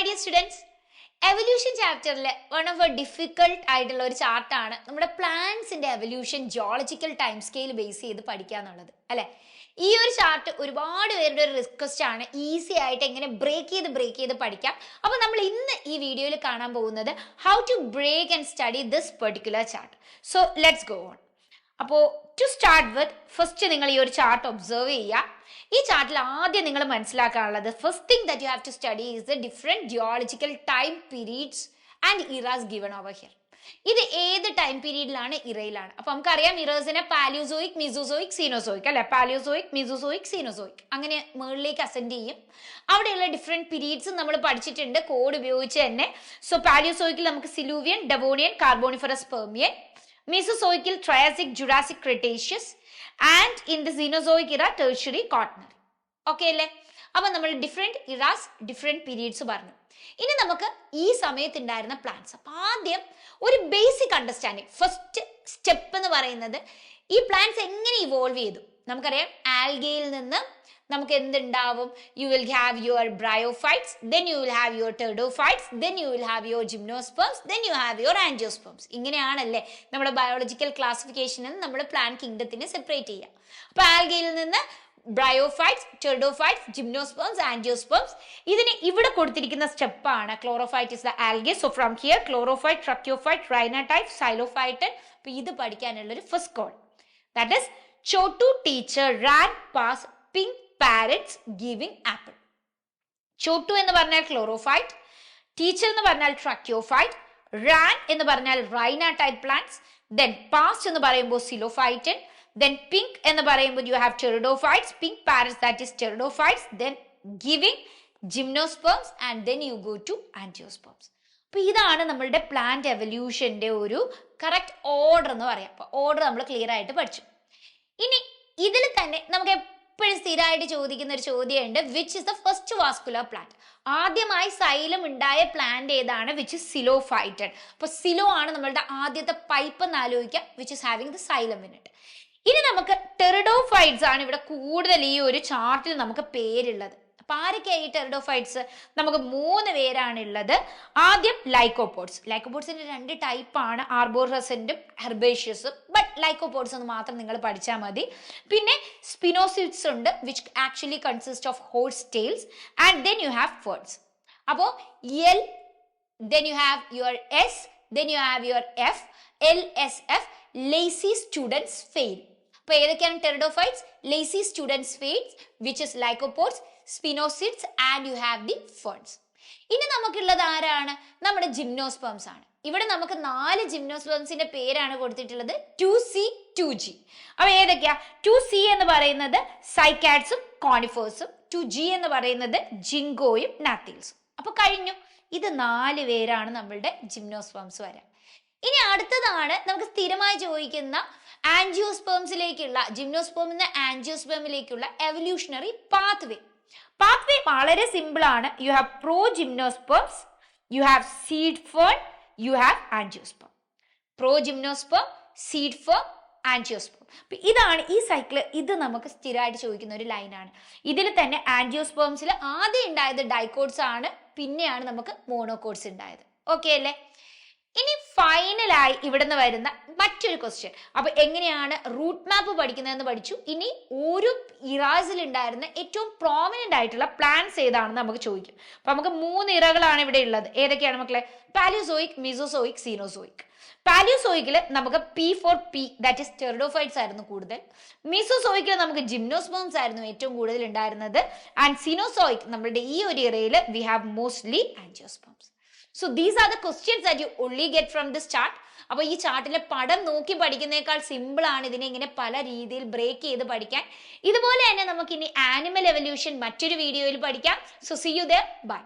My dear students, evolution ചാപ്റ്ററിൽ one of a difficult ആയിട്ടുള്ള ഒരു ചാർട്ടാണ് നമ്മുടെ പ്ലാന്റ്സിന്റെ evolution geological time scale base ചെയ്ത് പഠിക്കുക എന്നുള്ളത് അല്ലെ. ഈ ഒരു ചാർട്ട് ഒരുപാട് പേരുടെ ഒരു റിക്വസ്റ്റ് ആണ്, ഈസി ആയിട്ട് എങ്ങനെ ബ്രേക്ക് ചെയ്ത് പഠിക്കാം. അപ്പൊ നമ്മൾ ഇന്ന് ഈ വീഡിയോയിൽ കാണാൻ പോകുന്നത് how to break and study this particular chart. So let's go on. അപ്പോൾ ടു സ്റ്റാർട്ട് വിത്ത് ഫസ്റ്റ് നിങ്ങൾ ഈ ഒരു ചാർട്ട് ഒബ്സർവ് ചെയ്യുക. ഈ ചാർട്ടിൽ ആദ്യം നിങ്ങൾ മനസ്സിലാക്കാനുള്ളത് first thing that you have to study is the different geological time periods and eras given over here. ഇത് ഏത് ടൈം പീരീഡിലാണ്? ഇറയിലാണ്. അപ്പൊ നമുക്കറിയാം ഇറേഴ്സിനെ പാലിയോസോയിക്, മീസോസോയിക്, സീനോസോയിക് അല്ലെ. പാലിയോസോയിക്, മീസോസോയിക്, സീനോസോയിക് അങ്ങനെ മുകളിലേക്ക് അസെൻഡ് ചെയ്യും. അവിടെയുള്ള ഡിഫറെന്റ് പീരീഡ്സ് നമ്മൾ പഠിച്ചിട്ടുണ്ട് കോഡ് ഉപയോഗിച്ച് തന്നെ. സോ പാലിയോസോയിക്കിൽ നമുക്ക് Silurian, Devonian, Carboniferous, Permian. Mesozoical, Triassic, Jurassic, Cretaceous, and in the Cenozoic era, Tertiary, Quaternary. Okay അല്ലേ? അപ്പൊ നമ്മൾ ഡിഫറെന്റ് ഇറാസ് ഡിഫറെന്റ് പീരീഡ്സ് പറഞ്ഞു. ഇനി നമുക്ക് ഈ സമയത്ത് ഉണ്ടായിരുന്ന പ്ലാന്റ്സ്. അപ്പൊ ആദ്യം ഒരു ബേസിക് അണ്ടർസ്റ്റാൻഡിങ്, ഫസ്റ്റ് സ്റ്റെപ്പ് എന്ന് പറയുന്നത് ഈ പ്ലാന്റ്സ് എങ്ങനെ ഇവോൾവ് ചെയ്തു. നമുക്കറിയാം ആൽഗയിൽ നിന്ന് നമുക്ക് എന്തുണ്ടാവും? You will have your bryophytes, then you will have your pteridophytes, then you will have your gymnosperms, then you have your angiosperms. ഇങ്ങനെയാണല്ലേ നമ്മുടെ ബയോളജിക്കൽ ക്ലാസിഫിക്കേഷനിൽ നമ്മൾ പ്ലാന്റ് കിങ്ഡത്തിനെ സെപ്പറേറ്റ് ചെയ്യുക. അപ്പൊ ആൽഗയിൽ നിന്ന് ബ്രയോഫൈറ്റ്സ്, ടെർഡോഫൈറ്റ്സ്, ജിംനോസ്പേംസ്, ആൻജിയോസ്പേംസ്. ഇതിന് ഇവിടെ കൊടുത്തിരിക്കുന്ന സ്റ്റെപ്പാണ് chlorophyte is the algae. So from here chlorophyte, tracheophyte, rhyniophyte, psilophyton. അപ്പൊ ഇത് പഠിക്കാനുള്ള ഒരു first call that is Chhotu teacher ran pass pink parrots giving apple. Chhotu എന്ന് പറഞ്ഞാൽ ക്ലോറോഫൈറ്റ്, ടീച്ചർ എന്ന് പറഞ്ഞാൽ ട്രക്യോഫൈറ്റ്, റാൻ എന്ന് പറഞ്ഞാൽ റൈനോടൈറ്റ് പ്ലാന്റ്സ്, ദെൻ പാസ്റ്റ് എന്ന് പറയുമ്പോൾ സിലോഫൈറ്റൻ, ദെൻ പിങ്ക് എന്ന് പറയുമ്പോൾ you have pteridophytes, pink parrots that is pteridophytes, then giving gymnosperms and then you go to angiosperms. അപ്പൊ ഇതാണ് നമ്മളുടെ പ്ലാന്റ് എവല്യൂഷന്റെ ഒരു കറക്റ്റ് ഓർഡർ എന്ന് പറയാം. അപ്പൊ ഓർഡർ നമ്മൾ ക്ലിയർ ആയിട്ട് പഠിച്ചു. ഇനി ഇതിൽ തന്നെ നമുക്ക് എപ്പോഴും സ്ഥിരമായിട്ട് ചോദിക്കുന്ന ഒരു ചോദ്യമുണ്ട്, which is the first vascular plant. ആദ്യമായി സൈലം ഉണ്ടായ പ്ലാന്റ് ഏതാണ്? Which is psilophyton. അപ്പൊ സിലോ ആണ് നമ്മളുടെ ആദ്യത്തെ പൈപ്പ് എന്ന് ആലോചിക്കാം, which is having the xylem in it. ഇനി നമുക്ക് ടെറിഡോഫൈറ്റ്സ് ആണ് ഇവിടെ കൂടുതൽ ഈ ഒരു ചാർട്ടിൽ നമുക്ക് പേരുള്ളത്. അപ്പൊ ആരൊക്കെയായി ടെറിഡോഫൈറ്റ്സ്? നമുക്ക് 3 പേരാണ് ഉള്ളത്. ആദ്യം ലൈക്കോപോഡ്സ്. ലൈക്കോപോഡ്സിന്റെ 2 ടൈപ്പാണ്, ആർബോറസെന്റും ഹെർബേഷ്യസും. ബട്ട് ലൈക്കോപോഡ്സ് എന്ന് മാത്രം നിങ്ങൾ പഠിച്ചാൽ മതി. പിന്നെ സ്പിനോസിഡ്സ് ഉണ്ട്, which actually consist of horse tails. And then you have ferns. അപ്പോ L, then you have your S, then you have your F, LSF, lazy students fail. അപ്പൊ ഏതൊക്കെയാണ് pteridophytes? Lazy students fails, which is lycopods, sphenopsids, and you have the ferns. ഇനി നമുക്കുള്ളത് ആരാണ്? നമ്മുടെ gymnosperms ആണ്. ഇവിടെ നമുക്ക് 4 ജിംനോസ്പേംസിന്റെ പേരാണ് കൊടുത്തിട്ടുള്ളത്, 2C, 2G. അപ്പൊ ഏതൊക്കെയാ? 2C എന്ന് പറയുന്നത് സൈക്കാഡ്സും കോണിഫേഴ്സും, 2G എന്ന് പറയുന്നത് ജിങ്കോയും നാത്തീൽസും. അപ്പൊ കഴിഞ്ഞു. ഇത് 4 പേരാണ് നമ്മളുടെ ജിംനോസ്പേംസ് വരാം. ഇനി അടുത്തതാണ് നമുക്ക് സ്ഥിരമായി ചോദിക്കുന്ന ആൻജിയോസ്പേംസിലേക്കുള്ള, ജിംനോസ്പേമിൽ ആൻജിയോസ്പേമിലേക്കുള്ള എവല്യൂഷണറി പാത്വേ. പാത്വേ വളരെ സിമ്പിൾ ആണ്. You have pro gymnosperms, you have seed fern, you have angiosperm. Pro gymnosperm, seed fern, angiosperm. ഇതാണ് ഈ സൈക്കിള്. ഇത് നമുക്ക് സ്ഥിരമായിട്ട് ചോദിക്കുന്ന ഒരു ലൈനാണ്. ഇതിൽ തന്നെ ആൻജിയോസ്പേംസിൽ ആദ്യം ഉണ്ടായത് ഡൈക്കോഡ്സ് ആണ്, പിന്നെയാണ് നമുക്ക് മോണോകോഡ്സ് ഉണ്ടായത്. ഓക്കെ അല്ലേ? ഇനി ഫൈനലായി ഇവിടുന്ന് വരുന്ന മറ്റൊരു ക്വസ്റ്റ്യൻ. അപ്പൊ എങ്ങനെയാണ് റൂട്ട് മാപ്പ് പഠിക്കുന്നതെന്ന് പഠിച്ചു. ഇനി ഓരോ ഇറാസിൽ ഉണ്ടായിരുന്ന ഏറ്റവും പ്രോമിനന്റ് ആയിട്ടുള്ള പ്ലാന്റ്സ് ഏതാണെന്ന് നമുക്ക് ചോദിക്കും. അപ്പൊ നമുക്ക് 3 ഇറകളാണ് ഇവിടെ ഉള്ളത്. ഏതൊക്കെയാണ് മക്കളെ? Palaeozoic, Mesozoic, Cenozoic. പാലിയോസോയിക്കിൽ നമുക്ക് P4P ദാറ്റ് ഇസ് ടെറിഡോഫൈറ്റ്സ് ആയിരുന്നു കൂടുതൽ. മീസോസോയിക്കിൽ നമുക്ക് ജിംനോസ്പേംസ് ആയിരുന്നു ഏറ്റവും കൂടുതൽ ഉണ്ടായിരുന്നത്. ആൻഡ് സീനോസോയിക് നമ്മളുടെ ഈ ഒരു ഇറയിൽ we have mostly angiosperms. So these are the questions that you only get from this chart. അപ്പോൾ ഈ ചാർട്ടിലെ പടം നോക്കി പഠിക്കുന്നേക്കാൾ സിമ്പിൾ ആണ് ഇതിനെ ഇങ്ങനെ പല രീതിയിൽ ബ്രേക്ക് ചെയ്ത് പഠിക്കാൻ. ഇതുപോലെ തന്നെ നമുക്ക് ഇനി ആനിമൽ എവല്യൂഷൻ മറ്റൊരു വീഡിയോയിൽ പഠിക്കാം. So see you there. Bye.